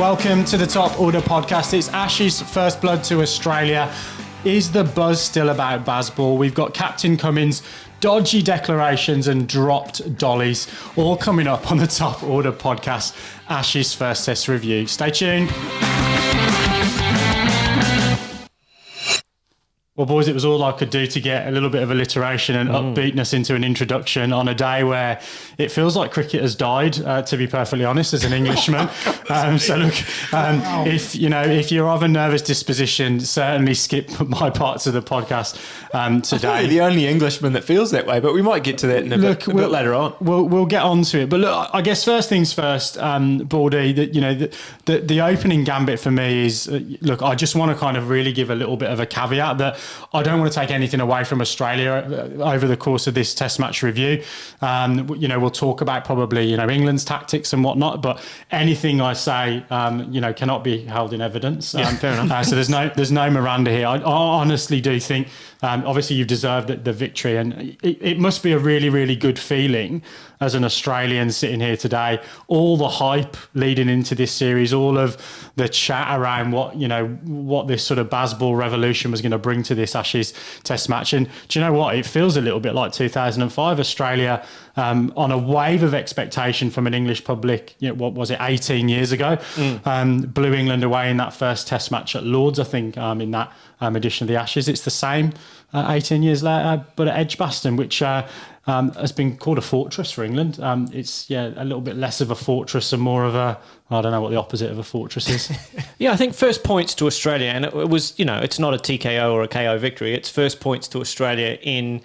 Welcome to the Top Order podcast. It's Ashes first blood to Australia. Is the buzz still about Bazball? We've got Captain Cummins, dodgy declarations and dropped dollies, all coming up on the Top Order podcast, Ashes first test review. Stay tuned. Well, boys, it was all I could do to get a little bit of alliteration and upbeatness into an introduction on a day where it feels like cricket has died, to be perfectly honest, as an Englishman. If you're of a nervous disposition, certainly skip my parts of the podcast today. I you're the only Englishman that feels that way, but we might get to that in a bit later on. We'll get on to it. But look, I guess first things first, Baldy, the opening gambit for me is, look, I just want to kind of really give a little bit of a caveat that I don't want to take anything away from Australia over the course of this Test match review. We'll talk about probably, England's tactics and whatnot, but anything I say, cannot be held in evidence. Fair enough. So there's no Miranda here. I honestly do think, obviously you've deserved the victory, and it must be a really, really good feeling as an Australian sitting here today. All the hype leading into this series, all of the chat around what this sort of Bazball revolution was going to bring to this Ashes Test match. And do you know what? It feels a little bit like 2005 Australia, on a wave of expectation from an English public. What was it, 18 years ago? Blew England away in that first Test match at Lords, I think, in that edition of the Ashes. It's the same 18 years later, but at Edgbaston, which has been called a fortress for England. It's a little bit less of a fortress and more of a, I don't know what the opposite of a fortress is. I think first points to Australia, and it was, it's not a TKO or a KO victory. It's first points to Australia in,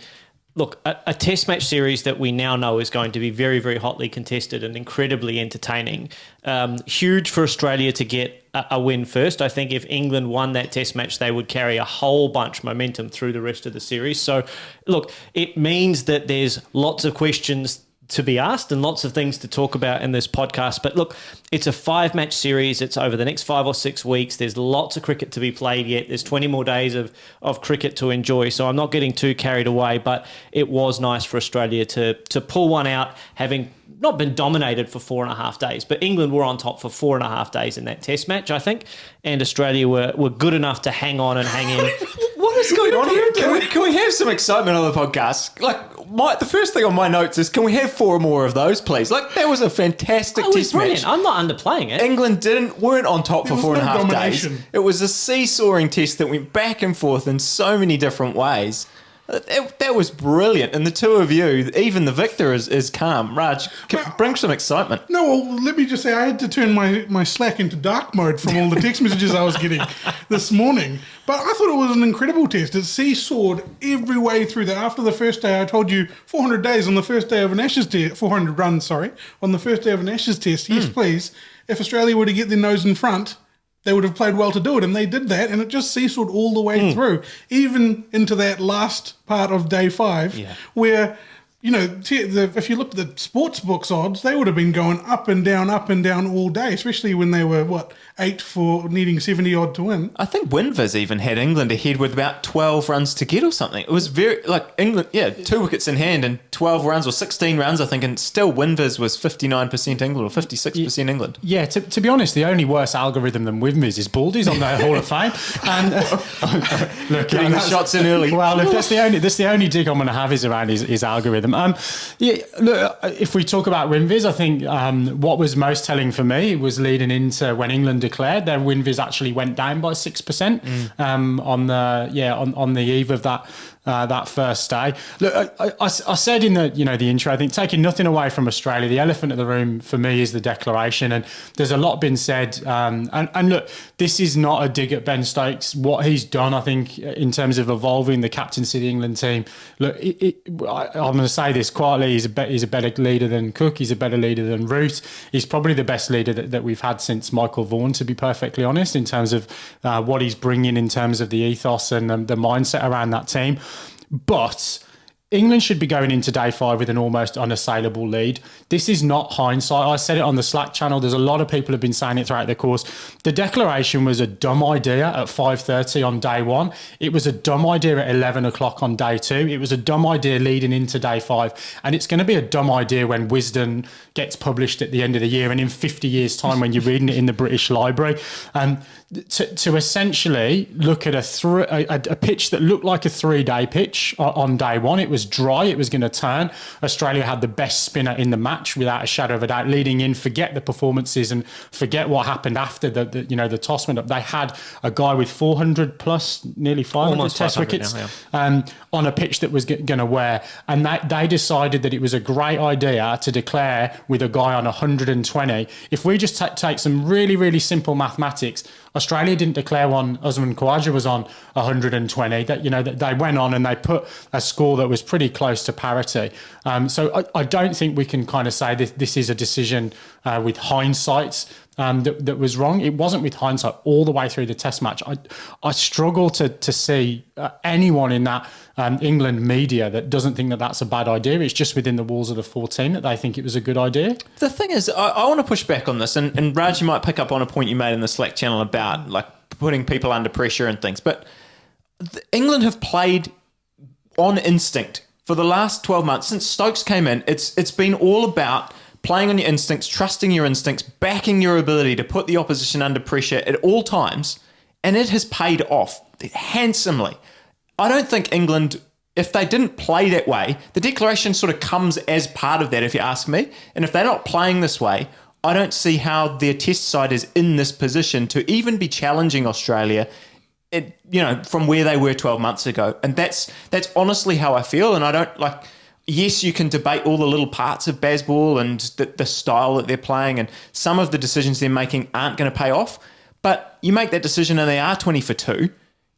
look, a Test match series that we now know is going to be very, very hotly contested and incredibly entertaining. Huge for Australia to get a win first. I think if England won that Test match, they would carry a whole bunch of momentum through the rest of the series. So, look, it means that there's lots of questions to be asked and lots of things to talk about in this podcast. But look, it's a 5-match series. It's over the next 5 or 6 weeks. There's lots of cricket to be played yet. There's 20 more days of cricket to enjoy. So I'm not getting too carried away, but it was nice for Australia to pull one out, having not been dominated for 4.5 days, but England were on top for 4.5 days in that Test match, I think, and Australia were good enough to hang on and hang in. What is going on here? Can we have some excitement on the podcast? The first thing on my notes is, can we have 4 more of those, please? That was a fantastic It was Test brilliant. match. I'm not underplaying it. England weren't on top for 4.5 days. It was a seesawing test that went back and forth in so many different ways. That was brilliant. And the two of you, even the victor is calm. Raj, bring some excitement. No, well, let me just say, I had to turn my Slack into dark mode from all the text messages I was getting this morning. But I thought it was an incredible test. It seesawed every way through that. After the first day, I told you 400 days on the first day of an Ashes test, 400 runs, on the first day of an Ashes test. Yes, please. If Australia were to get their nose in front, they would have played well to do it, and they did that, and it just seesawed all the way through, even into that last part of day 5, where, if you looked at the sports books odds, they would have been going up and down all day, especially when they were, 8 for needing 70 odd to win. I think WinViz even had England ahead with about 12 runs to get or something. It was very, England, 2 wickets in hand and 12 runs or 16 runs, I think, and still WinViz was 59% England or 56% England. Yeah, to be honest, the only worse algorithm than WinViz is Baldy's on the Hall of Fame. And look, getting the shots in early. Well, look, that's the only dig I'm going to have is around his algorithm. Look, if we talk about WinViz, I think what was most telling for me was leading into when England declared, their WinViz actually went down by 6% on the eve of that first day. Look, I said in the intro, I think taking nothing away from Australia, the elephant in the room for me is the declaration, and there's a lot been said. And look, this is not a dig at Ben Stokes. What he's done, I think, in terms of evolving the captaincy of the England team. Look, I'm going to say this quietly: he's a better leader than Cook. He's a better leader than Root. He's probably the best leader that we've had since Michael Vaughan, to be perfectly honest, in terms of what he's bringing in terms of the ethos and the mindset around that team. But England should be going into day 5 with an almost unassailable lead. This is not hindsight. I said it on the Slack channel. There's a lot of people who have been saying it throughout the course. The declaration was a dumb idea at 5:30 on day 1. It was a dumb idea at 11 o'clock on day 2. It was a dumb idea leading into day 5. And it's going to be a dumb idea when Wisdom gets published at the end of the year and in 50 years' time when you're reading it in the British Library. To essentially look at a pitch that looked like a 3-day pitch on day 1. It was dry. It was going to turn. Australia had the best spinner in the match without a shadow of a doubt. Leading in, forget the performances and forget what happened after the toss went up. They had a guy with 400 plus, nearly 500 Almost test 500 wickets now, on a pitch that was going to wear. And they decided that it was a great idea to declare with a guy on 120. If we just take some really, really simple mathematics, Australia didn't declare one. Usman Khawaja was on 120. That they went on and they put a score that was pretty close to parity. So I don't think we can kind of say this is a decision with hindsight that was wrong. It wasn't with hindsight all the way through the Test match. I struggle to see anyone in that England media that doesn't think that that's a bad idea. It's just within the walls of the 14 that they think it was a good idea. The thing is, I want to push back on this, and Raj, you might pick up on a point you made in the Slack channel about like putting people under pressure and things, but England have played on instinct for the last 12 months. Since Stokes came in, it's been all about playing on your instincts, trusting your instincts, backing your ability to put the opposition under pressure at all times, and it has paid off handsomely. I don't think England, if they didn't play that way, the declaration sort of comes as part of that, if you ask me. And if they're not playing this way, I don't see how their test side is in this position to even be challenging Australia, from where they were 12 months ago. And that's honestly how I feel. And I don't like, yes, you can debate all the little parts of Bazball and the style that they're playing, and some of the decisions they're making aren't going to pay off. But you make that decision and they are 20 for 2,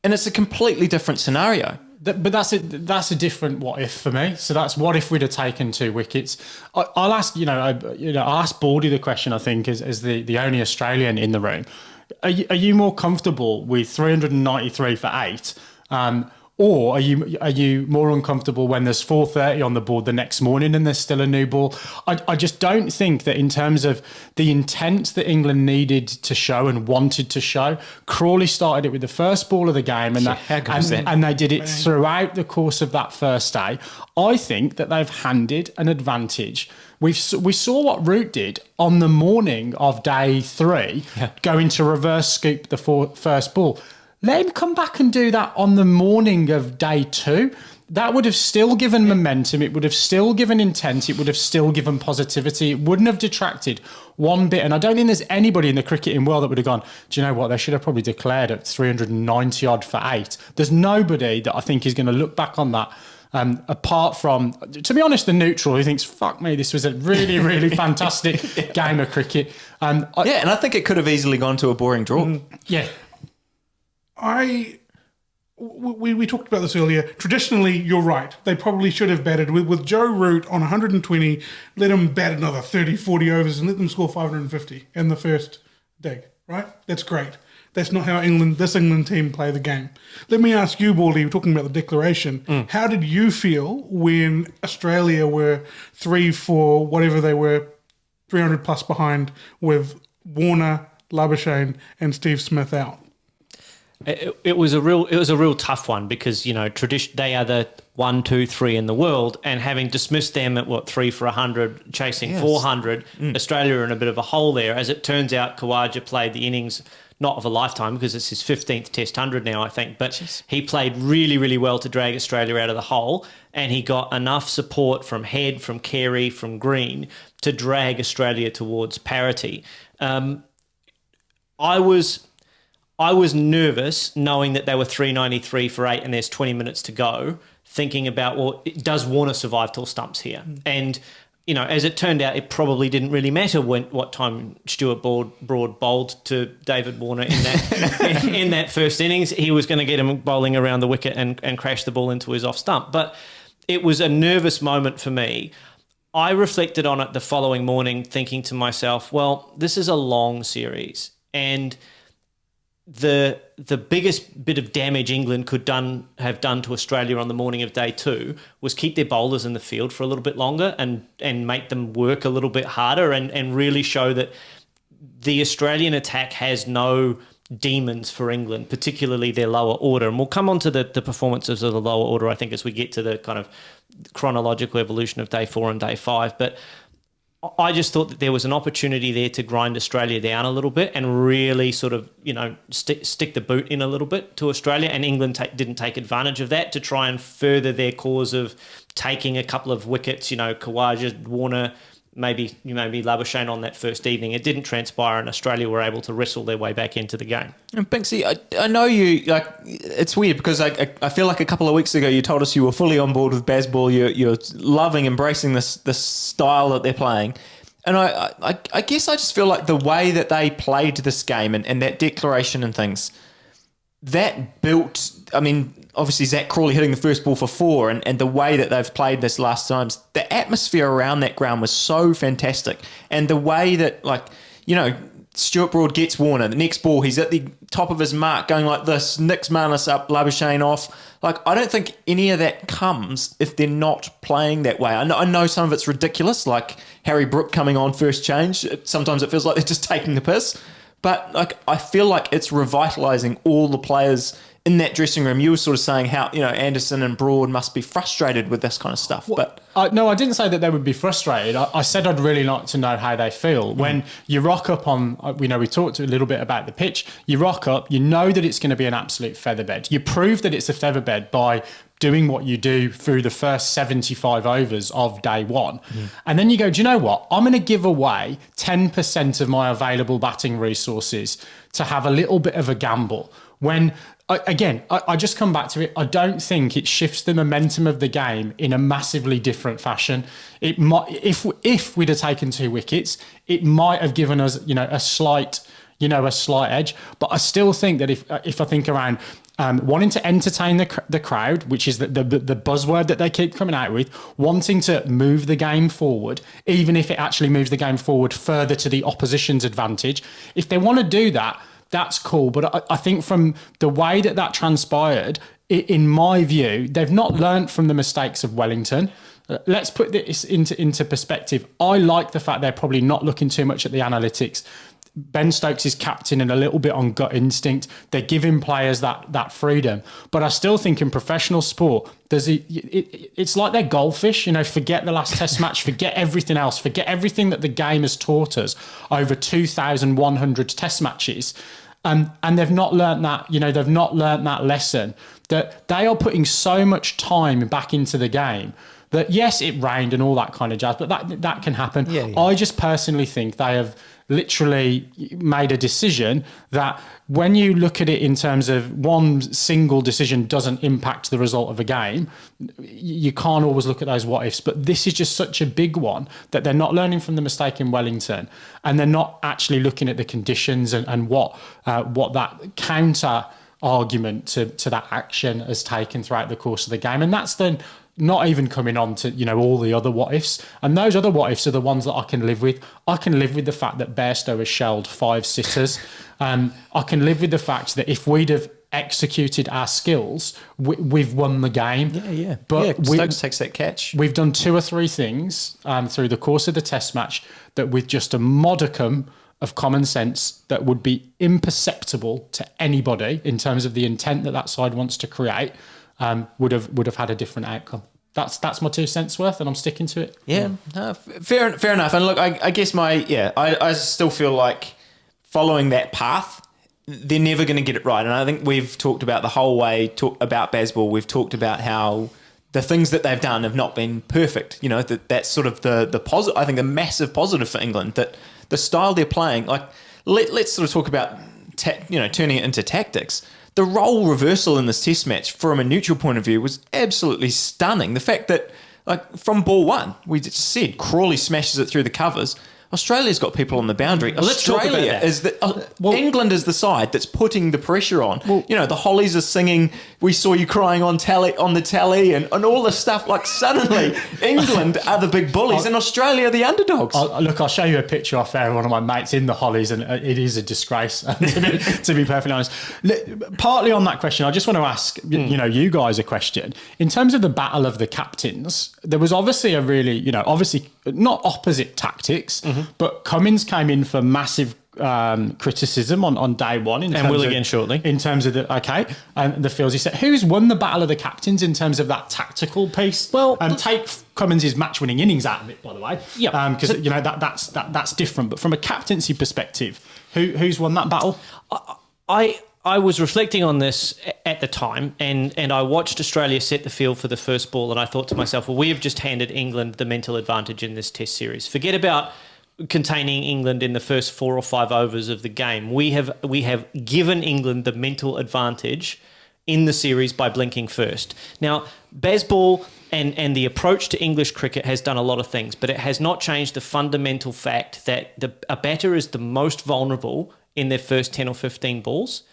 and it's a completely different scenario. But that's a different what if for me. So that's what if we'd have taken 2 wickets. I'll ask I'll ask Baldy the question. I think as the only Australian in the room, are you more comfortable with 393 for 8? Or are you more uncomfortable when there's 4:30 on the board the next morning and there's still a new ball? I just don't think that in terms of the intent that England needed to show and wanted to show, Crawley started it with the first ball of the game and they did it throughout the course of that first day. I think that they've handed an advantage. We saw what Root did on the morning of day 3, going to reverse scoop the first ball. Let him come back and do that on the morning of day 2. That would have still given momentum. It would have still given intent. It would have still given positivity. It wouldn't have detracted one bit. And I don't think there's anybody in the cricketing world that would have gone, do you know what? They should have probably declared at 390 odd for 8. There's nobody that I think is going to look back on that. Apart from, to be honest, the neutral who thinks, fuck me, this was a really, really fantastic game of cricket. And I think it could have easily gone to a boring draw. Yeah. We talked about this earlier. Traditionally, you're right. They probably should have batted with Joe Root on 120, let him bat another 30, 40 overs and let them score 550 in the first dig, right? That's great. That's not how this England team play the game. Let me ask you, Baldy, we're talking about the declaration. How did you feel when Australia were 3 for whatever they were, 300 plus behind with Warner, Labuschagne and Steve Smith out? It was a real tough one because they are the 1, 2, 3 in the world, and having dismissed them at 3 for 100, chasing 400, Australia are in a bit of a hole there. As it turns out, Khawaja played the innings not of a lifetime because it's his 15th Test 100 now, I think, but he played really, really well to drag Australia out of the hole, and he got enough support from Head, from Carey, from Green to drag Australia towards parity. I was nervous knowing that they were 393 for 8 and there's 20 minutes to go, thinking about, does Warner survive till stumps here? And, as it turned out, it probably didn't really matter what time Stuart Broad bowled to David Warner in that in that first innings. He was going to get him bowling around the wicket and crash the ball into his off stump. But it was a nervous moment for me. I reflected on it the following morning thinking to myself, well, this is a long series and the biggest bit of damage England could have done to Australia on the morning of day 2 was keep their bowlers in the field for a little bit longer and make them work a little bit harder and really show that the Australian attack has no demons for England, particularly their lower order. And we'll come on to the performances of the lower order, I think, as we get to the kind of chronological evolution of day 4 and day 5. But I just thought that there was an opportunity there to grind Australia down a little bit and really sort of, stick the boot in a little bit to Australia. And England didn't take advantage of that to try and further their cause of taking a couple of wickets, Khawaja, Warner, maybe Labuschagne on that first evening. It didn't transpire, and Australia were able to wrestle their way back into the game. And Binksy, I know you, it's weird because I feel like a couple of weeks ago you told us you were fully on board with Bazball. You're loving, embracing this style that they're playing. And I guess I just feel like the way that they played this game and that declaration and things, that built, obviously Zak Crawley hitting the first ball for 4 and the way that they've played this last times, the atmosphere around that ground was so fantastic. And the way that, Stuart Broad gets Warner, the next ball, he's at the top of his mark going like this, Nick's Marnus up, Labuschagne off. I don't think any of that comes if they're not playing that way. I know some of it's ridiculous, like Harry Brook coming on first change. Sometimes it feels like they're just taking the piss. But I feel like it's revitalising all the players in that dressing room. You were sort of saying how Anderson and Broad must be frustrated with this kind of stuff. But no, I didn't say that they would be frustrated. I said I'd really like to know how they feel when you rock up on. We talked a little bit about the pitch. You rock up, you know that it's going to be an absolute featherbed. You prove that it's a featherbed by doing what you do through the first 75 overs of day 1. And then you go, do you know what? I'm going to give away 10% of my available batting resources to have a little bit of a gamble. When, again, I just come back to it. I don't think it shifts the momentum of the game in a massively different fashion. It might, if we'd have taken 2 wickets, it might have given us, a slight edge. But I still think that if I think around wanting to entertain the crowd, which is the buzzword that they keep coming out with, wanting to move the game forward, even if it actually moves the game forward further to the opposition's advantage. If they want to do that, that's cool. But I think from the way that transpired, in my view, they've not learnt from the mistakes of Wellington. Let's put this into perspective. I like the fact they're probably not looking too much at the analytics. Ben Stokes is captain and a little bit on gut instinct. They're giving players that freedom. But I still think in professional sport, it's like they're goldfish. Forget the last test match, forget everything else, forget everything that the game has taught us over 2,100 test matches. And they've not learnt that, they've not learnt that lesson, that they are putting so much time back into the game that, yes, it rained and all that kind of jazz, but that can happen. Yeah. I just personally think they have literally made a decision that when you look at it in terms of one single decision doesn't impact the result of a game, you can't always look at those what ifs. But this is just such a big one that they're not learning from the mistake in Wellington, and they're not actually looking at the conditions and what that counter argument to that action has taken throughout the course of the game. And that's then not even coming on to, all the other what ifs. And those other what ifs are the ones that I can live with. I can live with the fact that Bairstow has shelled 5 sitters. I can live with the fact that if we'd have executed our skills, we've won the game. Yeah. But Stokes takes that catch. We've done 2 or 3 things through the course of the test match that with just a modicum of common sense that would be imperceptible to anybody in terms of the intent that side wants to create, would have had a different outcome. That's my 2 cents worth, and I'm sticking to it. Yeah, fair enough. And look, I guess I still feel like following that path, they're never going to get it right. And I think we've talked about the whole way about Bazball. We've talked about how the things that they've done have not been perfect. That's sort of the positive. I think the massive positive for England, that the style they're playing. Like let's sort of talk about turning it into tactics. The role reversal in this test match from a neutral point of view was absolutely stunning. The fact that, from ball 1, we just said Crawley smashes it through the covers. Australia's got people on the boundary. let's talk about Australia that. is England is the side that's putting the pressure on. The Hollies are singing, "We saw you crying on the tally," and all this stuff. Like suddenly, England are the big bullies, and Australia are the underdogs. I'll show you a picture off there of one of my mates in the Hollies, and it is a disgrace, to be perfectly honest. Partly on that question, I just want to ask you guys a question. In terms of the battle of the captains, there was obviously a really, obviously not opposite tactics, but Cummins came in for massive criticism on day one. And will again shortly. In terms of and the fields. He said, who's won the battle of the captains in terms of that tactical piece? Well, and take Cummins' match-winning innings out of it, by the way. Yeah, because that's different. But from a captaincy perspective, who's won that battle? I was reflecting on this at the time, and I watched Australia set the field for the first ball, and I thought to myself, well, we have just handed England the mental advantage in this Test series. Forget about containing England in the first 4 or 5 overs of the game. We have given England the mental advantage in the series by blinking first. Now, Bazball and the approach to English cricket has done a lot of things, but it has not changed the fundamental fact that a batter is the most vulnerable in their first 10 or 15 balls.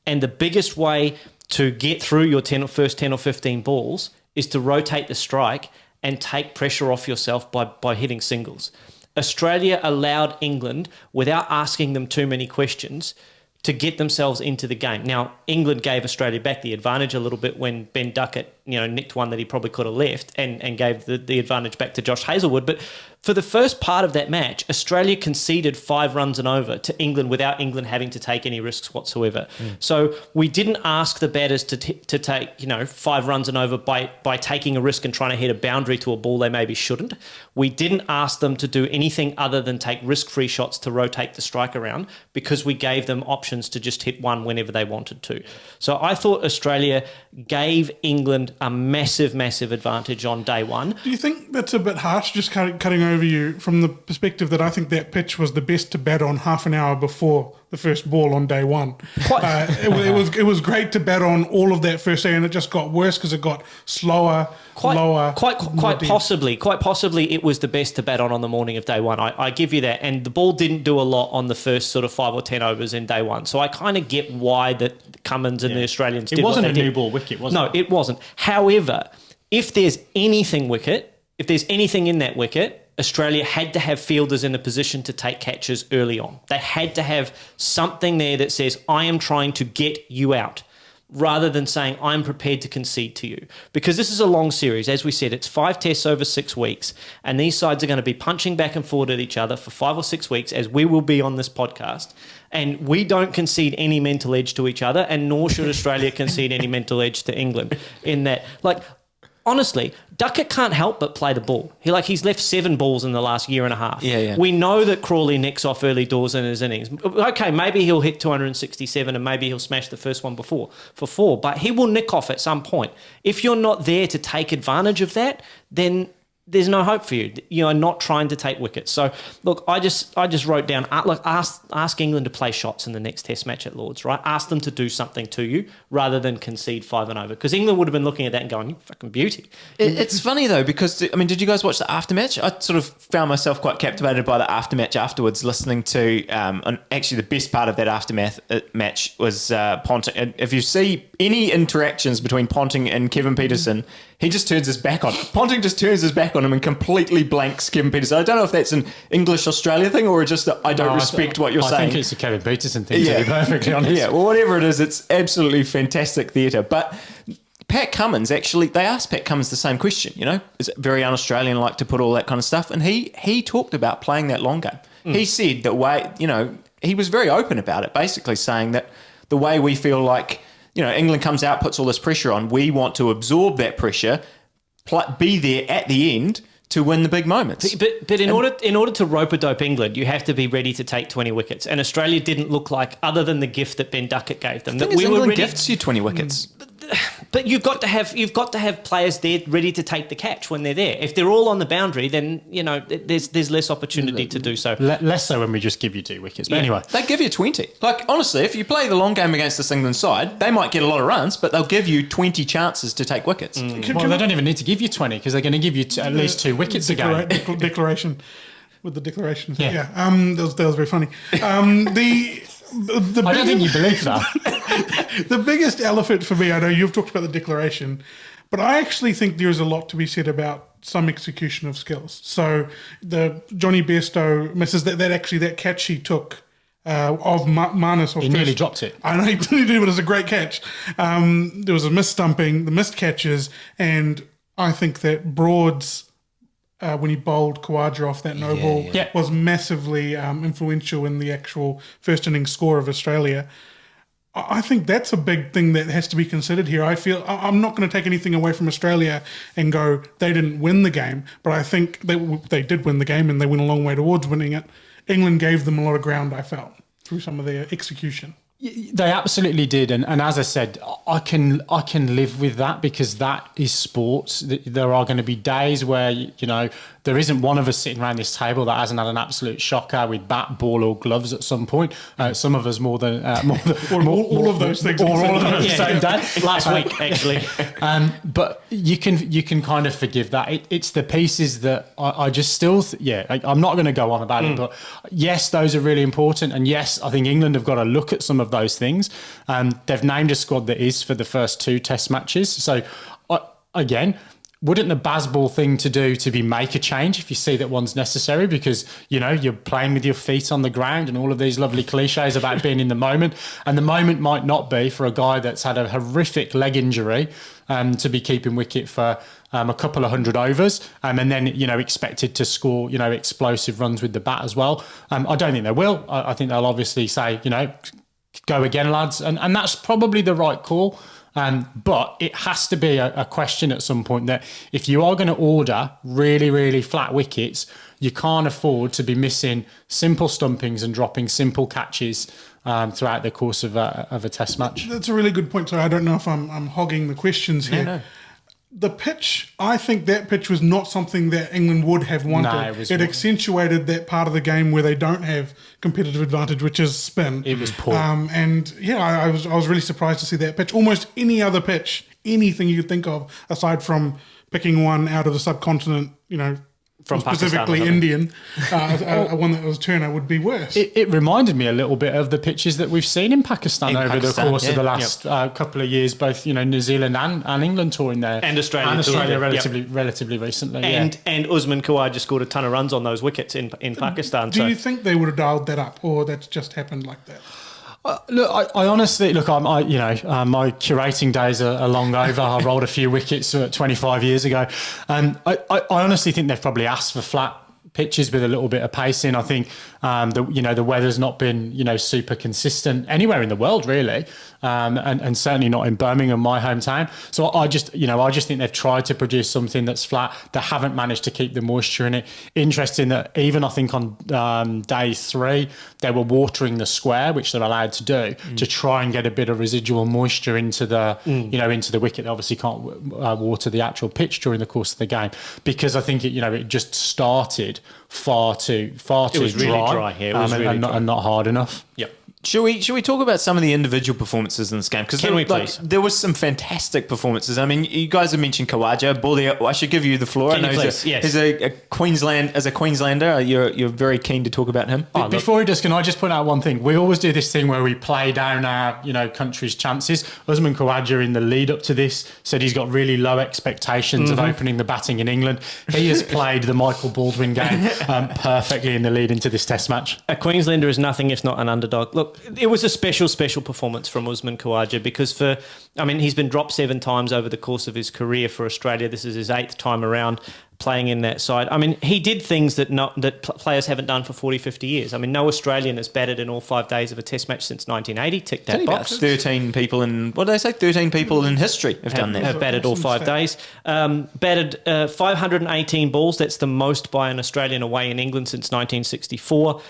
And the biggest way to get through your first 10 or 15 balls is to rotate the strike and take pressure off yourself by hitting singles. Australia allowed England, without asking them too many questions, to get themselves into the game. Now, England gave Australia back the advantage a little bit when Ben Duckett, nicked one that he probably could have left and gave the advantage back to Josh Hazlewood. But for the first part of that match, Australia conceded 5 runs and over to England without England having to take any risks whatsoever. So we didn't ask the batters to take 5 runs and over by taking a risk and trying to hit a boundary to a ball they maybe shouldn't. We didn't ask them to do anything other than take risk-free shots to rotate the strike around, because we gave them options to just hit one whenever they wanted to. So I thought Australia gave England a massive, massive advantage on day one. Do you think that's a bit harsh, just cutting over you, from the perspective that I think that pitch was the best to bat on half an hour before the first ball on day one? It was great to bat on all of that first day, and it just got worse because it got slower, lower. Quite possibly it was the best to bat on the morning of day one. I give you that. And the ball didn't do a lot on the first sort of 5 or 10 overs in day one. So I kind of get why that Cummins and the Australians did. It wasn't a new new ball wicket, was it? No, it wasn't. However, if there's anything in that wicket, Australia had to have fielders in a position to take catches early on. They had to have something there that says, I am trying to get you out, rather than saying, I'm prepared to concede to you. Because this is a long series. As we said, it's 5 tests over 6 weeks, and these sides are going to be punching back and forward at each other for 5 or 6 weeks, as we will be on this podcast. And we don't concede any mental edge to each other, and nor should Australia concede any mental edge to England in that. Honestly, Duckett can't help but play the ball. He's left 7 balls in the last year and a half. Yeah. We know that Crawley nicks off early doors in his innings. Okay, maybe he'll hit 267 and maybe he'll smash the first one for 4, but he will nick off at some point. If you're not there to take advantage of that, then there's no hope for you. You're not trying to take wickets. So, look, I just wrote down, ask England to play shots in the next Test match at Lords, right? Ask them to do something to you rather than concede 5 and over. Because England would have been looking at that and going, you fucking beauty. It's funny, though, because, did you guys watch the aftermatch? I sort of found myself quite captivated by the aftermatch afterwards, listening to, actually the best part of that aftermath match was Ponting. If you see any interactions between Ponting and Kevin Pietersen, he just turns his back on. Ponting just turns his back on him and completely blanks Kevin Pietersen. I don't know if that's an English-Australia thing or just I don't respect what you're saying. I think it's a Kevin Pietersen thing, to be perfectly honest. Yeah, well, whatever it is, it's absolutely fantastic theatre. But Pat Cummins, actually, they asked Pat Cummins the same question, is it very un-Australian-like to put all that kind of stuff? And he talked about playing that long game. He said that he was very open about it, basically saying that the way we feel like, England comes out, puts all this pressure on, we want to absorb that pressure, be there at the end to win the big moments. But in order to rope-a-dope England, you have to be ready to take 20 wickets. And Australia didn't look like, other than the gift that Ben Duckett gave them, that we were ready. Gifts you 20 wickets. But you've got to have players there ready to take the catch when they're there. If they're all on the boundary, then there's less opportunity to do so. Less so when we just give you 2 wickets. But anyway, they give you 20. Honestly, if you play the long game against this England side, they might get a lot of runs, but they'll give you 20 chances to take wickets. Well, they don't even need to give you 20 because they're going to give you at least 2 wickets a game. Declaration. with the declarations. Yeah. That was very funny. I don't think you believe that. The biggest elephant for me, I know you've talked about the declaration, but I actually think there is a lot to be said about some execution of skills. So the Jonny Bairstow misses that catch he took of Marnus. He nearly dropped it. I know he did, but it was a great catch. There was a missed stumping, the missed catches, and I think that Broad's when he bowled Khawaja off that no ball was massively influential in the actual first innings score of Australia. I think that's a big thing that has to be considered here. I feel I'm not going to take anything away from Australia and go they didn't win the game, but I think they did win the game and they went a long way towards winning it. England gave them a lot of ground, I felt, through some of their execution. They absolutely did, and as I said, I can live with that because that is sports. There are going to be days where there isn't one of us sitting around this table that hasn't had an absolute shocker with bat, ball, or gloves at some point. Some of us more than all of those things, or all of them at the same day. Last week, actually. But you can kind of forgive that. It's the pieces that I just still I'm not going to go on about it, but yes, those are really important, and yes, I think England have got to look at some of those things. They've named a squad that is for the first 2 test matches. So again, wouldn't the Bazball thing to do to be make a change if you see that one's necessary because, you're playing with your feet on the ground and all of these lovely cliches about being in the moment. And the moment might not be for a guy that's had a horrific leg injury to be keeping wicket for a couple of 100 overs and then, expected to score, explosive runs with the bat as well. I don't think they will. I think they'll obviously say, go again, lads. And that's probably the right call. But it has to be a question at some point that if you are going to order really, really flat wickets, you can't afford to be missing simple stumpings and dropping simple catches throughout the course of a test match. That's a really good point. So I don't know if I'm hogging the questions here. No. The pitch, I think that pitch was not something that England would have wanted. No, it accentuated that part of the game where they don't have competitive advantage, which is spin. It was poor. I was really surprised to see that pitch. Almost any other pitch, anything you could think of, aside from picking one out of the subcontinent, from specifically Indian, one that was Turner would be worse. It reminded me a little bit of the pitches that we've seen in Pakistan over the course of the last couple of years, both New Zealand and England touring there, and Australia relatively recently. And Usman Khawaja scored a ton of runs on those wickets in Pakistan. Do you think they would have dialed that up, or that's just happened like that? I honestly my curating days are long over. I rolled a few wickets 25 years ago, and I honestly think they've probably asked for flat pitches with a little bit of pace in. I think the weather's not been super consistent anywhere in the world really, and certainly not in Birmingham, my hometown. So I just think they've tried to produce something that's flat. They haven't managed to keep the moisture in it. Interesting that even I think on day 3 they were watering the square, which they're allowed to do, to try and get a bit of residual moisture into the into the wicket. They obviously can't water the actual pitch during the course of the game because I think it just started far too dry. It was really dry here. It was really dry. And not hard enough. Yep. Should we talk about some of the individual performances in this game? Because please? There was some fantastic performances. I mean, you guys have mentioned Khawaja. Baldy, I should give you the floor. Can you please? Yes. He's a Queenslander. You're very keen to talk about him. Before he does, can I just point out one thing? We always do this thing where we play down our country's chances. Usman Khawaja in the lead up to this said he's got really low expectations of opening the batting in England. He has played the Michael Baldwin game perfectly in the lead into this Test match. A Queenslander is nothing if not an underdog. Look, it was a special performance from Usman Khawaja because he's been dropped 7 times over the course of his career for Australia. This is his 8th time around playing in that side. I mean, he did things that players haven't done for 40, 50 years. I mean, no Australian has batted in all 5 days of a Test match since 1980. Tick that box. 13 people in, what did I say? 13 people in history have done that. Have batted all 5 days. Batted 518 balls. That's the most by an Australian away in England since 1964.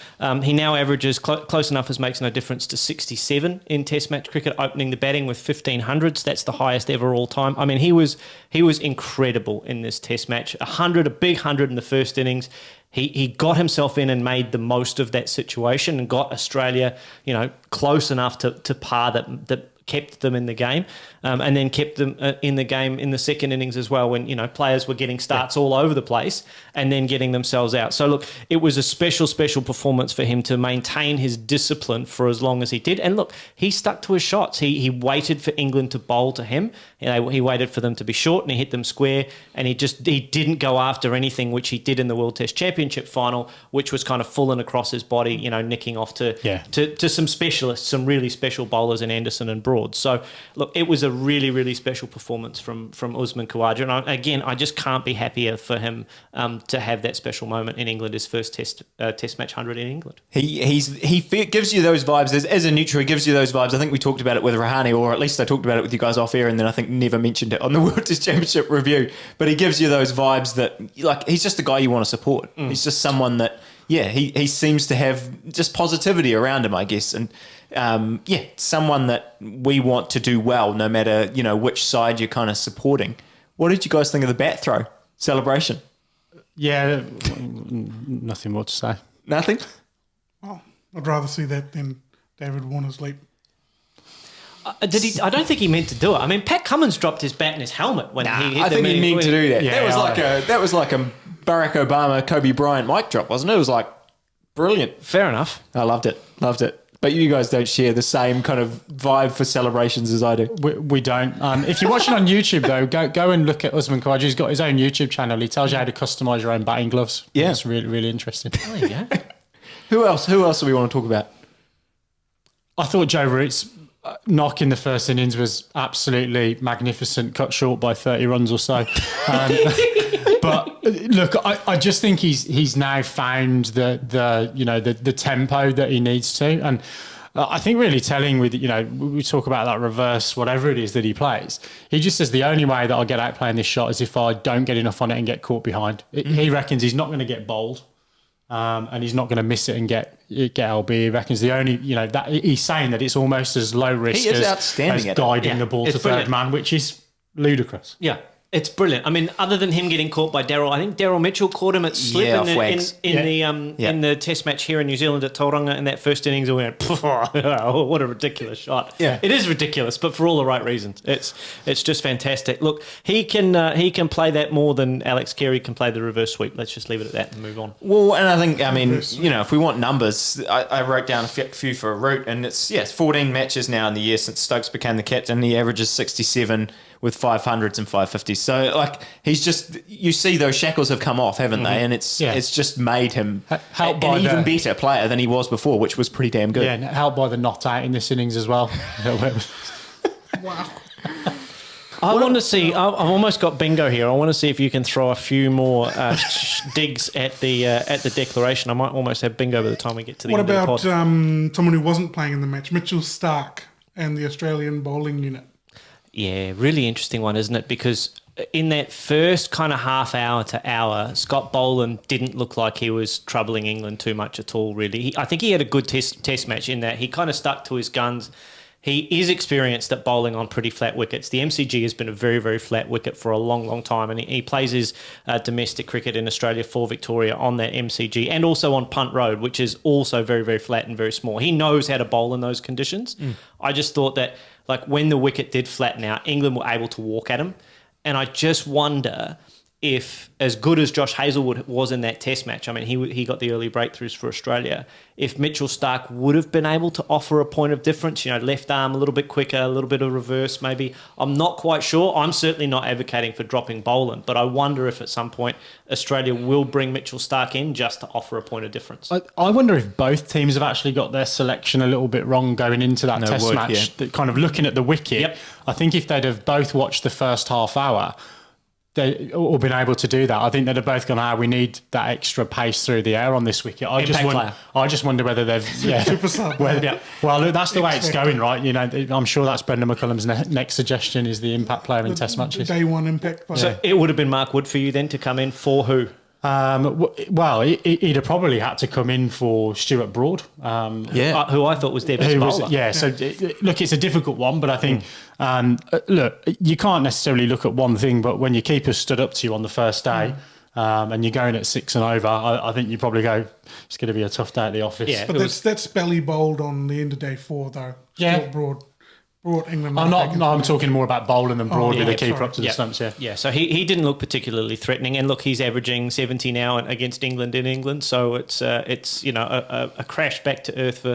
He now averages close enough as makes no difference to 67 in Test match cricket, opening the batting with 1500s. That's the highest ever all time. I mean, he was incredible in this Test match. A big 100 in the first innings. He got himself in and made the most of that situation and got Australia, close enough to par that kept them in the game, and then kept them in the game in the second innings as well, when players were getting starts all over the place and then getting themselves out. So look, it was a special performance for him to maintain his discipline for as long as he did. And look, he stuck to his shots. He waited for England to bowl to him. He waited for them to be short and he hit them square, and he didn't go after anything, which he did in the World Test Championship final, which was kind of falling across his body, nicking off to some specialists, some really special bowlers in Anderson and Broad. So look, it was a really, really special performance from Usman Khawaja, and I just can't be happier for him to have that special moment in England, his first Test match 100 in England. He gives you those vibes as a neutral. He gives you those vibes. I think we talked about it with Rahane, or at least I talked about it with you guys off air, and then I think never mentioned it on the World Test Championship review. But he gives you those vibes that, like, he's just a guy you want to support. He's just someone that, he seems to have just positivity around him, I guess, and someone that we want to do well, no matter which side you're kind of supporting. What did you guys think of the bat throw celebration? Yeah, nothing more to say. Nothing. Well, I'd rather see that than David Warner's leap. Did he? I don't think he meant to do it. I mean, Pat Cummins dropped his bat in his helmet when he hit I think he meant to do that. Yeah, that was like a Barack Obama, Kobe Bryant mic drop, wasn't it? It was like brilliant. Fair enough. I loved it. But you guys don't share the same kind of vibe for celebrations as I do. We don't. If you're watching on YouTube, though, go and look at Usman Khawaja. He's got his own YouTube channel. He tells you how to customise your own batting gloves. Yeah. It's really, really interesting. There you go. Who else do we want to talk about? I thought Joe Root's knock in the first innings was absolutely magnificent, cut short by 30 runs or so. But look, I just think he's now found the tempo that he needs to, and I think really telling with we talk about that reverse whatever it is that he plays. He just says the only way that I'll get out playing this shot is if I don't get enough on it and get caught behind. He reckons he's not going to get bowled. And he's not going to miss it and get LB. He reckons the only, that he's saying that it's almost as low risk as guiding the ball to third man, which is ludicrous. Yeah. It's brilliant. I mean, other than him getting caught by Daryl, I think Daryl Mitchell caught him at slip in the Test match here in New Zealand at Tauranga in that first innings. And we went, what a ridiculous shot! Yeah, it is ridiculous, but for all the right reasons. It's just fantastic. Look, he can play that more than Alex Carey can play the reverse sweep. Let's just leave it at that and move on. Well, and I think if we want numbers, I wrote down a few for a route, and it's 14 matches now in the year since Stokes became the captain. He averages 67. With 500s and 550s. So, like, he's just... You see those shackles have come off, haven't they? And it's just made him an even better player than he was before, which was pretty damn good. Yeah, and helped by the not out in this innings as well. Wow. I want to see... I've almost got bingo here. I want to see if you can throw a few more digs at the declaration. I might almost have bingo by the time we get to the end of the pod. What about someone who wasn't playing in the match? Mitchell Starc and the Australian bowling unit. Yeah, really interesting one, isn't it? Because in that first kind of half hour to hour, Scott Boland didn't look like he was troubling England too much at all, really. I think he had a good test match in that he kind of stuck to his guns. He is experienced at bowling on pretty flat wickets. The MCG has been a very, very flat wicket for a long, long time, and he plays his domestic cricket in Australia for Victoria on that MCG and also on Punt Road, which is also very, very flat and very small. He knows how to bowl in those conditions. I just thought that, like, when the wicket did flatten out, England were able to walk at him, and I just wonder if, as good as Josh Hazlewood was in that test match, I mean, he got the early breakthroughs for Australia, if Mitchell Starc would have been able to offer a point of difference, left arm a little bit quicker, a little bit of reverse maybe. I'm not quite sure. I'm certainly not advocating for dropping Boland, but I wonder if at some point Australia will bring Mitchell Starc in just to offer a point of difference. I wonder if both teams have actually got their selection a little bit wrong going into that test match. Yeah. Kind of looking at the wicket, I think if they'd have both watched the first half hour, they all been able to do that. I think they'd have both gone, we need that extra pace through the air on this wicket. I just wonder whether they've... Well, look, that's the way it's going, right? I'm sure that's Brendan McCullum's next suggestion is the impact player in test matches. Day one impact player. So it would have been Mark Wood for you then to come in for who? Well, he'd have probably had to come in for Stuart Broad, who I thought was their best bowler. So look, it's a difficult one, but I think look, you can't necessarily look at one thing, but when your keeper stood up to you on the first day and you're going at 6 and over, I think you probably go, it's going to be a tough day at the office. Yeah, but that's belly bowled on the end of day 4 though. Stuart Broad brought England. I'm talking more about bowling than broadly the keeper sorry. up to the stumps. Yeah, so he didn't look particularly threatening, and look, he's averaging 70 now against England in England, so it's a crash back to earth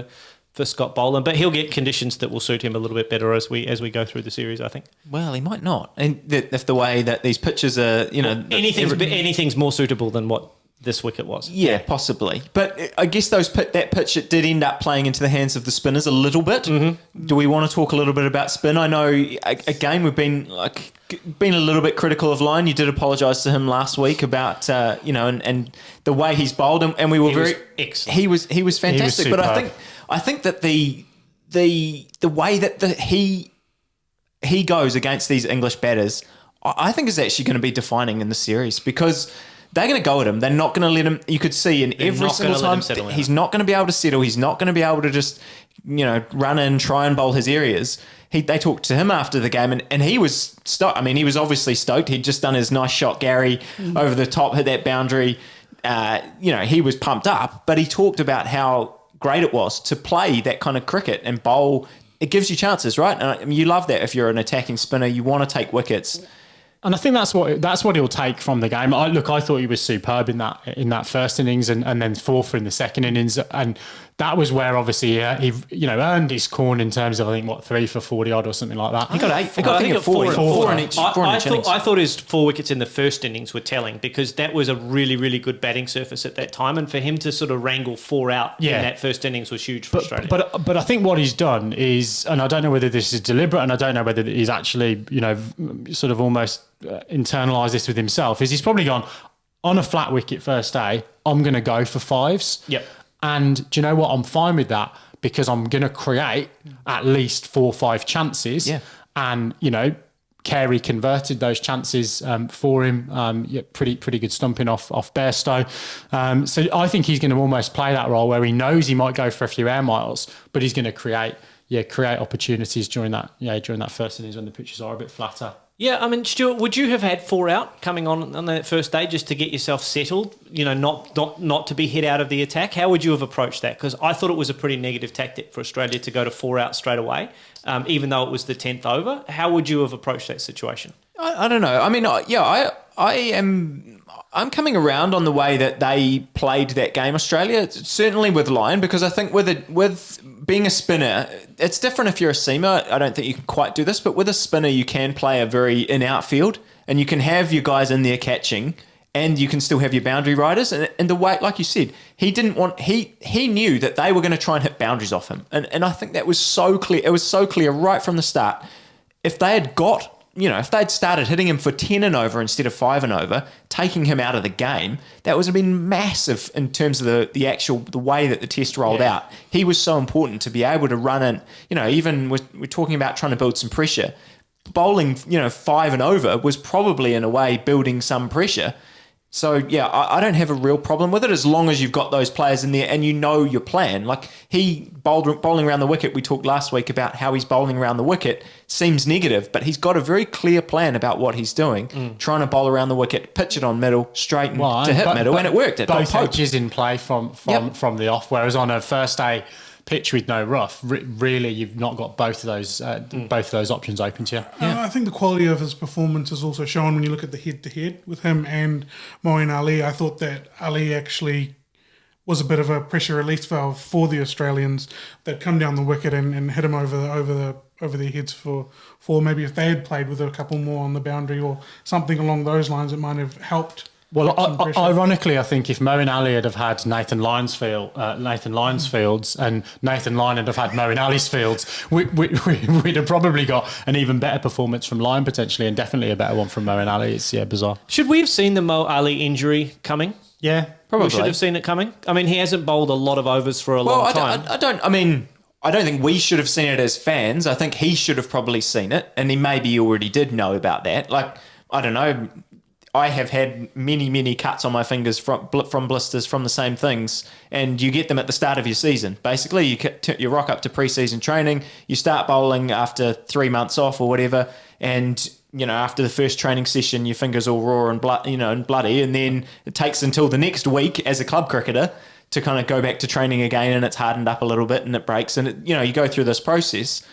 for Scott Boland, but he'll get conditions that will suit him a little bit better as we go through the series, I think. Well, he might not, and if the way that these pitches are, anything's more suitable than what this wicket was. Yeah, possibly. But I guess that pitch, it did end up playing into the hands of the spinners a little bit. Mm-hmm. Do we want to talk a little bit about spin? I know, again, we've been a little bit critical of Lyon. You did apologise to him last week about, and the way he's bowled, and we were excellent. He was fantastic. But I think that the way that he goes against these English batters, I think is actually going to be defining in the series, because they're going to go at him. They're not going to let him. You could see in every single time he's not going to be able to settle. He's not going to be able to just run in, try and bowl his areas. They talked to him after the game, and he was stoked. I mean, he was obviously stoked. He'd just done his nice shot, Gary, over the top, hit that boundary. He was pumped up, but he talked about how great it was to play that kind of cricket and bowl. It gives you chances, right? And I mean, you love that if you're an attacking spinner. You want to take wickets. And I think that's what he'll take from the game. I thought he was superb in that first innings and then fourth in the second innings, and that was where obviously he earned his corn in terms of, I think, 3 for 40 odd or something like that. He got 8. He got four in each. I thought his 4 wickets in the first innings were telling, because that was a really, really good batting surface at that time, and for him to sort of wrangle 4 out in that first innings was huge for Australia. But I think what he's done is, and I don't know whether this is deliberate, and I don't know whether he's actually sort of almost internalised this with himself, is he's probably gone, on a flat wicket first day, I'm going to go for 5s. Yep. And do you know what? I'm fine with that, because I'm going to create at least 4 or 5 chances. Yeah. And, Carey converted those chances for him. Pretty good stumping off Bairstow. So I think he's going to almost play that role where he knows he might go for a few air miles, but he's going to create opportunities during that first innings when the pitches are a bit flatter. Yeah, I mean, Stuart, would you have had 4 out coming on that first day just to get yourself settled, not to be hit out of the attack? How would you have approached that? Because I thought it was a pretty negative tactic for Australia to go to 4 out straight away, even though it was the 10th over. How would you have approached that situation? I don't know. I mean, I'm coming around on the way that they played that game, Australia, certainly with Lyon, because I think with being a spinner, it's different if you're a seamer. I don't think you can quite do this, but with a spinner, you can play a very in-outfield, and you can have your guys in there catching, and you can still have your boundary riders. And the way, like you said, he knew that they were going to try and hit boundaries off him. And I think that was so clear. It was so clear right from the start. If they had if they'd started hitting him for 10 and over instead of 5 and over, taking him out of the game, that would have been massive in terms of the way that the test rolled out. He was so important to be able to run in, even we're talking about trying to build some pressure. Bowling, 5 and over was probably in a way building some pressure. So, yeah, I don't have a real problem with it as long as you've got those players in there and you know your plan. Like, he bowling around the wicket, we talked last week about how he's bowling around the wicket, seems negative, but he's got a very clear plan about what he's doing, trying to bowl around the wicket, pitch it on middle, straighten to hit middle, and it worked. It both edges in play from the off, whereas on a first day pitch with no rough, really you've not got both of those options open to you. I think the quality of his performance is also shown when you look at the head-to-head with him and Mooen Ali. I thought that Ali actually was a bit of a pressure release valve for the Australians that come down the wicket and hit him over their heads for maybe if they had played with a couple more on the boundary or something along those lines, it might have helped. Well, ironically, I think if Mooen Ali had have had Nathan Lyon's fields and Nathan Lyon had have had Mooen Ali's fields, we'd have probably got an even better performance from Lyon potentially, and definitely a better one from Mooen Ali. It's bizarre. Should we have seen the Mo Ali injury coming? Yeah, probably. We should have seen it coming. I mean, he hasn't bowled a lot of overs for a long time. I don't think we should have seen it as fans. I think he should have probably seen it, and he maybe already did know about that. Like, I don't know. I have had many, many cuts on my fingers from blisters from the same things, and you get them at the start of your season. Basically, you rock up to pre-season training, you start bowling after 3 months off or whatever, and after the first training session, your fingers all raw and bloody, and then it takes until the next week as a club cricketer to kind of go back to training again, and it's hardened up a little bit and it breaks, and you go through this process.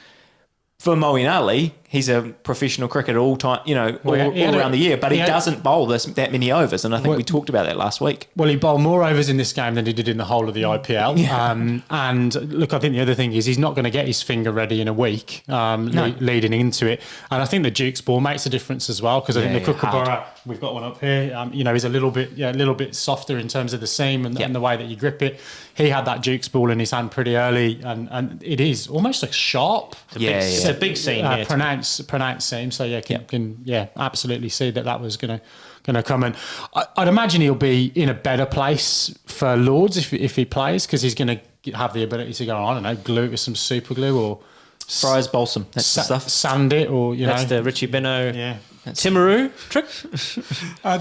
for Mooen Ali, he's a professional cricketer all time, all around the year, but he doesn't bowl that many overs, and I think we talked about that last week. Well, he bowled more overs in this game than he did in the whole of the IPL. Yeah. And look, I think the other thing is he's not going to get his finger ready in a week leading into it. And I think the Duke's ball makes a difference as well, because I think the Kookaburra, we've got one up here, is a little bit softer in terms of the seam and the way that you grip it. He had that Duke's ball in his hand pretty early, and it is almost like sharp. It's a big seam. Pronounced seam. So can absolutely see that was going to come. And I'd imagine he'll be in a better place for Lords if he plays, because he's going to have the ability to go, I don't know, glue it with some super glue or Fry's balsam. That's the stuff. Sand it, or that's the Richie Beno Timaru trick.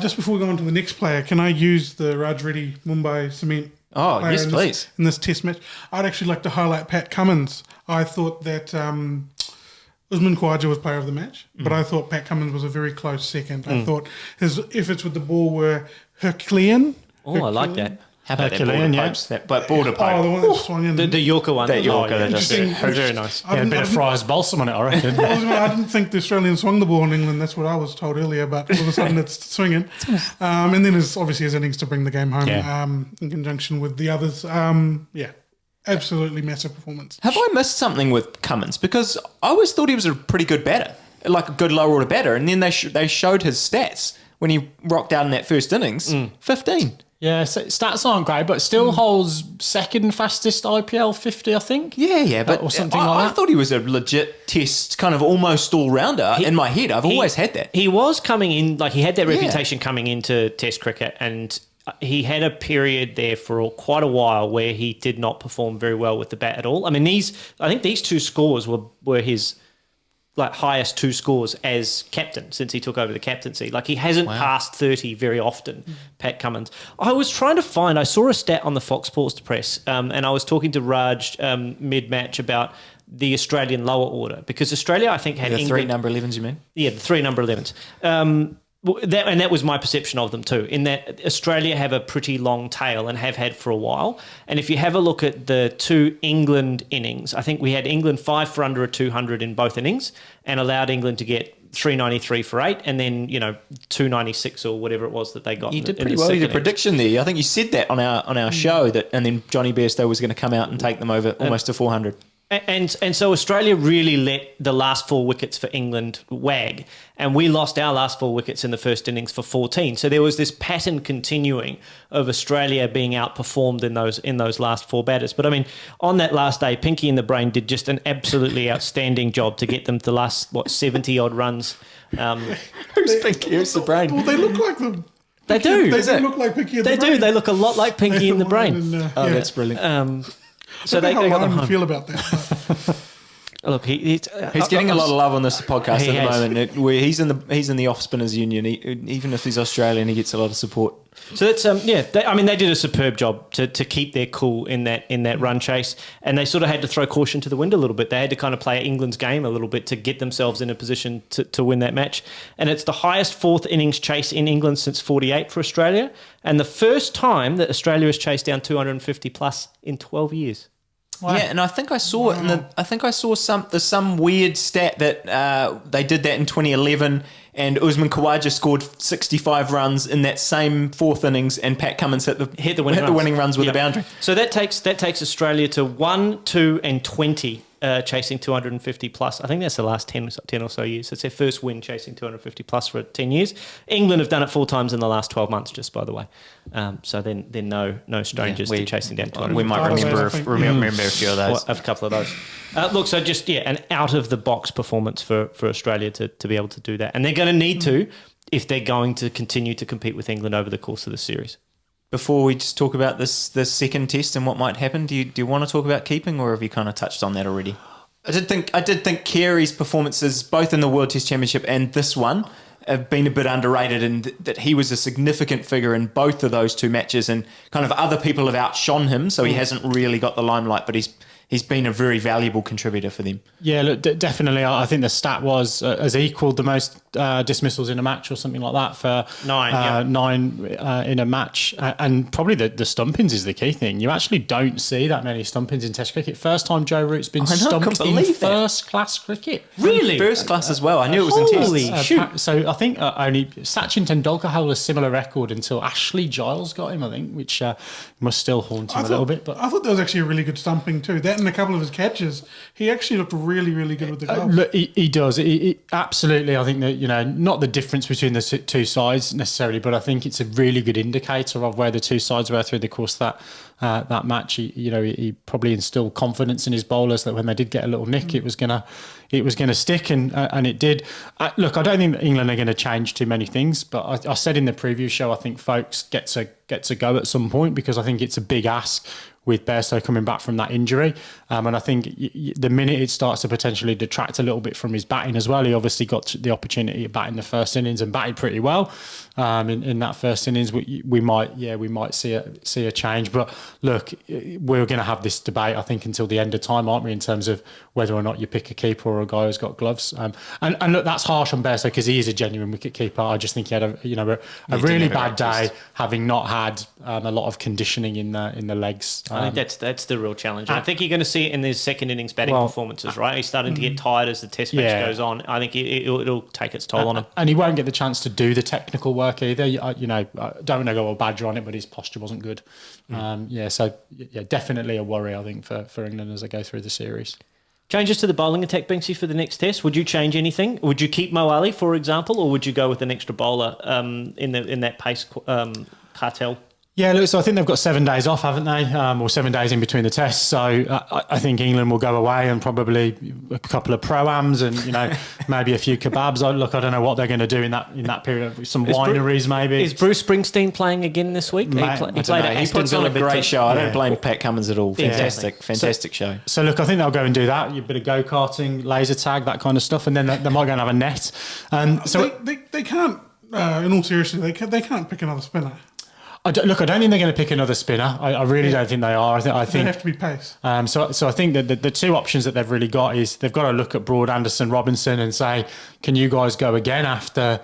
Just before we go on to the next player, can I use the Raj Reddy Mumbai Cement? Oh, yes, please. In this test match, I'd actually like to highlight Pat Cummins. I thought that Usman Khawaja was player of the match, but I thought Pat Cummins was a very close second. I thought his efforts with the ball were Herculean. Oh, I like that. How about Herculean, that border pope? Oh, the one that swung in. The Yorker one. That Yorker. Very nice. A bit of Fry's balsam on it, I reckon. I didn't think the Australians swung the ball in England. That's what I was told earlier, but all of a sudden it's swinging. And then his innings to bring the game home in conjunction with the others. Absolutely massive performance. Have I missed something with Cummins? Because I always thought he was a pretty good batter, like a good lower order batter. And then they showed his stats when he rocked out in that first innings, 15. Yeah, so stats aren't great, but still holds second fastest IPL 50, I think. Yeah, but or something like that. I thought he was a legit test, kind of almost all-rounder in my head. I've always had that. He was coming in, like he had that reputation coming into Test cricket, and he had a period there for quite a while where he did not perform very well with the bat at all. I mean, I think these two scores were his highest two scores as captain since he took over the captaincy. Like, he hasn't passed 30 very often, Pat Cummins. I saw a stat on the Fox Sports Press, and I was talking to Raj mid-match about the Australian lower order, because Australia, I think, had the three number 11s, you mean? Yeah, the three number 11s. That was my perception of them too, in that Australia have a pretty long tail and have had for a while. And if you have a look at the two England innings, I think we had England 5 for under a 200 in both innings and allowed England to get 393 for 8 and then, 296 or whatever it was that they got. You did pretty well. You did a prediction there. I think you said that on our show, and then Jonny Bairstow was going to come out and take them over almost to 400. And so Australia really let the last 4 wickets for England wag, and we lost our last 4 wickets in the first innings for 14. So there was this pattern continuing of Australia being outperformed in those last 4 batters. But I mean, on that last day, Pinky and the Brain did just an absolutely outstanding job to get them to the last 70 odd runs. Who's Pinky? Who's the Brain? Well, they look like them. They do. They look like Pinky and the Brain. They do. They look a lot like Pinky and the Brain. That's brilliant. So they got them home. Feel about that. Look, he's getting a lot of love on this podcast at the moment. He's in the off spinners union. Even if he's Australian, he gets a lot of support. So that's they did a superb job to keep their cool in that run chase, and they sort of had to throw caution to the wind a little bit. They had to kind of play England's game a little bit to get themselves in a position to win that match. And it's the highest 4th innings chase in England since 48 for Australia, and the first time that Australia has chased down 250 plus in 12 years. Wow. Yeah, and I think I saw some weird stat that they did that in 2011, and Usman Khawaja scored 65 runs in that same 4th innings, and Pat Cummins hit the winning runs with a boundary. So that takes Australia to 1, 2, and 20. Chasing 250 plus. I think that's the last 10 or so years. It's their first win chasing 250 plus for 10 years. England have done it 4 times in the last 12 months, just by the way. So then they're no strangers to chasing down 250. We might remember a few of those. A couple of those. Look, so just, an out-of-the-box performance for Australia to be able to do that. And they're going to need to if they're going to continue to compete with England over the course of the series. Before we just talk about this second test and what might happen, do you want to talk about keeping, or have you kind of touched on that already? I did think Carey's performances, both in the World Test Championship and this one, have been a bit underrated, and that he was a significant figure in both of those 2 matches, and kind of other people have outshone him, so he hasn't really got the limelight, but he's been a very valuable contributor for them. Yeah, look, definitely. I think the stat was has equalled the most dismissals in a match or something like that for 9, nine in a match. And probably the stumpings is the key thing. You actually don't see that many stumpings in Test cricket. First time Joe Root's been stumped in first-class cricket. Really? First class as well. I knew it was in Holy Test. shoot. So I think only Sachin Tendulkar held a similar record until Ashley Giles got him, I think, which must still haunt him a little bit. But I thought that was actually a really good stumping too. That and a couple of his catches, he actually looked really, really good with the gloves. Look, he does. Absolutely. I think that, not the difference between the two sides necessarily, but I think it's a really good indicator of where the two sides were through the course of that match. He probably instilled confidence in his bowlers that when they did get a little nick, it was gonna stick, and it did. Look, I don't think England are going to change too many things, but I said in the preview show, I think folks get to go at some point, because I think it's a big ask with Bairstow coming back from that injury. And I think the minute it starts to potentially detract a little bit from his batting as well, he obviously got the opportunity to bat in the first innings and batted pretty well in that first innings. We might see a change. But look, we're going to have this debate, I think, until the end of time, aren't we, in terms of whether or not you pick a keeper or a guy who's got gloves. And look, that's harsh on Bairstow because he is a genuine wicket keeper. I just think he had a really bad day, having not had a lot of conditioning in the legs. I think that's the real challenge. I think you're going to see it in his second innings batting performances, right? He's starting to get tired as the Test match goes on. I think it'll take its toll on him. And he won't get the chance to do the technical work either. I don't want to go all badger on it, but his posture wasn't good. So definitely a worry, I think, for England as they go through the series. Changes to the bowling attack, Binksy, for the next Test. Would you change anything? Would you keep Mo Ali, for example, or would you go with an extra bowler in that pace cartel? Yeah, look, so I think they've got 7 days off, haven't they? Or 7 days in between the tests. So I think England will go away and probably a couple of pro-ams and, maybe a few kebabs. I don't know what they're going to do in that period. Some wineries, maybe. Is Bruce Springsteen playing again this week? He puts on a great show. I don't blame Pat Cummins at all. Fantastic show. So look, I think they'll go and do that. A bit of go-karting, laser tag, that kind of stuff. And then they might go and have a net. They can't, in all seriousness, they can't pick another spinner. I don't think they're going to pick another spinner. I really don't think they are. I think they have to be pace. So I think that the two options that they've really got is they've got to look at Broad, Anderson, Robinson, and say, can you guys go again after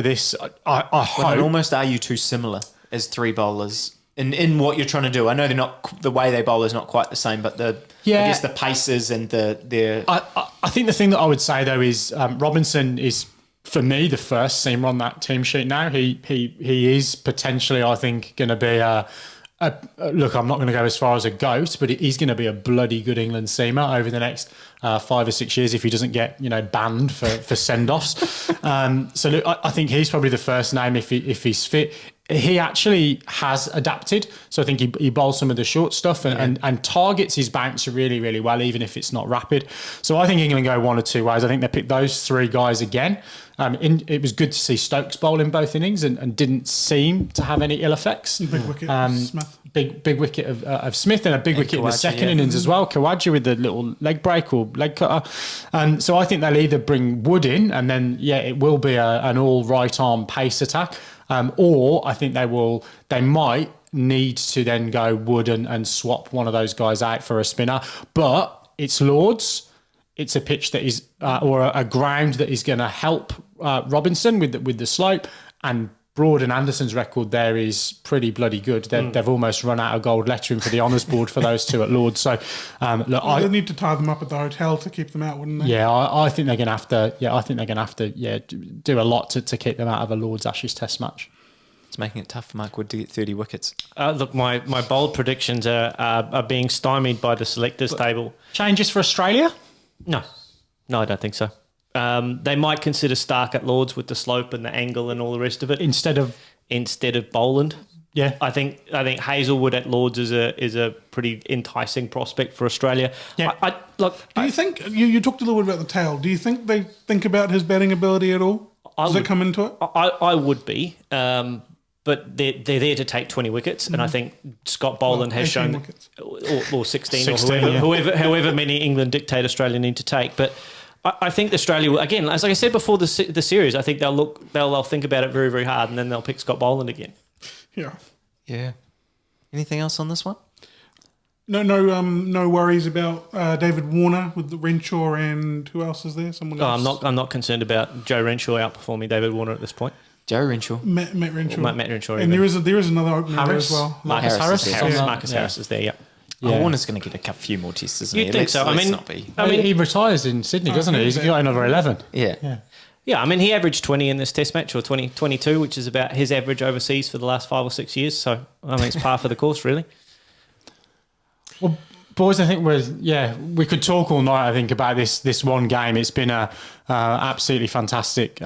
this? I hope. And almost are you too similar as three bowlers in what you're trying to do? I know they're not, the way they bowl is not quite the same, but I guess the paces and their. I think the thing that I would say though is Robinson is, for me, the first seamer on that team sheet now. He is potentially, I think, going to be look, I'm not going to go as far as a GOAT, but he's going to be a bloody good England seamer over the next 5 or 6 years if he doesn't get banned for send-offs. So look, I think he's probably the first name if he's fit. He actually has adapted. So I think he bowls some of the short stuff and targets his bounce really, really well, even if it's not rapid. So I think England go one or two ways. I think they pick those three guys again. It was good to see Stokes bowl in both innings and didn't seem to have any ill effects. Big wicket of Smith. Big wicket of Smith and a big wicket Khawaja, in the second innings as well. Khawaja with the little leg break or leg cutter. So I think they'll either bring Wood in and then, it will be an all right arm pace attack. Or I think they might need to then go Wood and swap one of those guys out for a spinner. But it's Lords. It's a pitch that is, or a ground that is going to help Robinson with the slope, and Broad and Anderson's record there is pretty bloody good. They've almost run out of gold lettering for the honours board for those two at Lords. So look, they need to tie them up at the hotel to keep them out, wouldn't they? Yeah, I think they're going to have to. Yeah, I think they're going to have to. Yeah, do a lot to keep them out of a Lords Ashes Test match. It's making it tough for Mark Wood to get 30 wickets. Look, my bold predictions are being stymied by the selectors table. Changes for Australia? No, I don't think so. They might consider Stark at Lords with the slope and the angle and all the rest of it instead of Boland. Yeah, I think Hazelwood at Lords is a pretty enticing prospect for Australia. Yeah, do you think you talked a little bit about the tail? Do you think they think about his batting ability at all? Does it come into it? I would be. But they're there to take 20 wickets, and I think Scott Boland has shown, or 16 or however many England dictate Australia need to take. But I think Australia will, again, as I said before the series, I think they'll think about it very, very hard, and then they'll pick Scott Boland again. Yeah. Anything else on this one? No worries about David Warner with the Renshaw and who else is there? Someone else? I'm not concerned about Joe Renshaw outperforming David Warner at this point. Joe Renshaw. Matt Renshaw. Matt Renshaw. And there is another opener there as well. Marcus Harris. Harris. Marcus Harris is there, Warner's going to get a few more tests, isn't he? You'd think so. I mean, he retires in Sydney, doesn't he? He's got another 11. Yeah, I mean, he averaged 20 in this test match, or 22, which is about his average overseas for the last 5 or 6 years. So, I mean, it's par for the course, really. Well, boys, I think we could talk all night, I think, about this one game. It's been a absolutely fantastic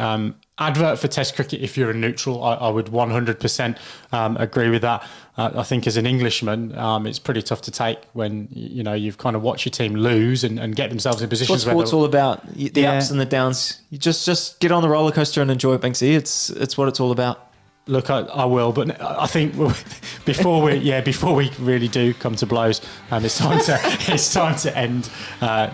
advert for Test cricket. If you're a neutral, I would 100% agree with that. I think as an Englishman, it's pretty tough to take when you've kind of watched your team lose and get themselves in positions. It's what sport's all about. The ups and the downs. You just get on the roller coaster and enjoy it, Banksy. It's what it's all about. Look, I will, but I think before we really do come to blows, it's time to end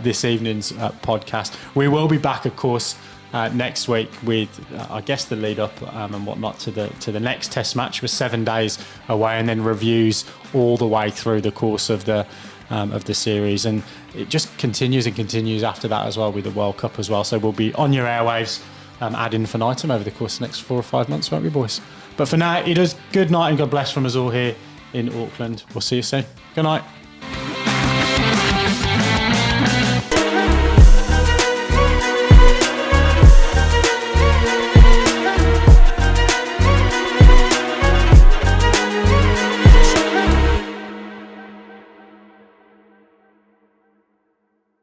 this evening's podcast. We will be back, of course, next week with I guess the lead up and whatnot to the next Test match. We're 7 days away, and then reviews all the way through the course of the series, and it just continues and continues after that as well with the World Cup as well. So we'll be on your airwaves ad infinitum over the course of the next 4 or 5 months, won't we, boys? But for now, it is good night and God bless from us all here in Auckland. We'll see you soon. Good night.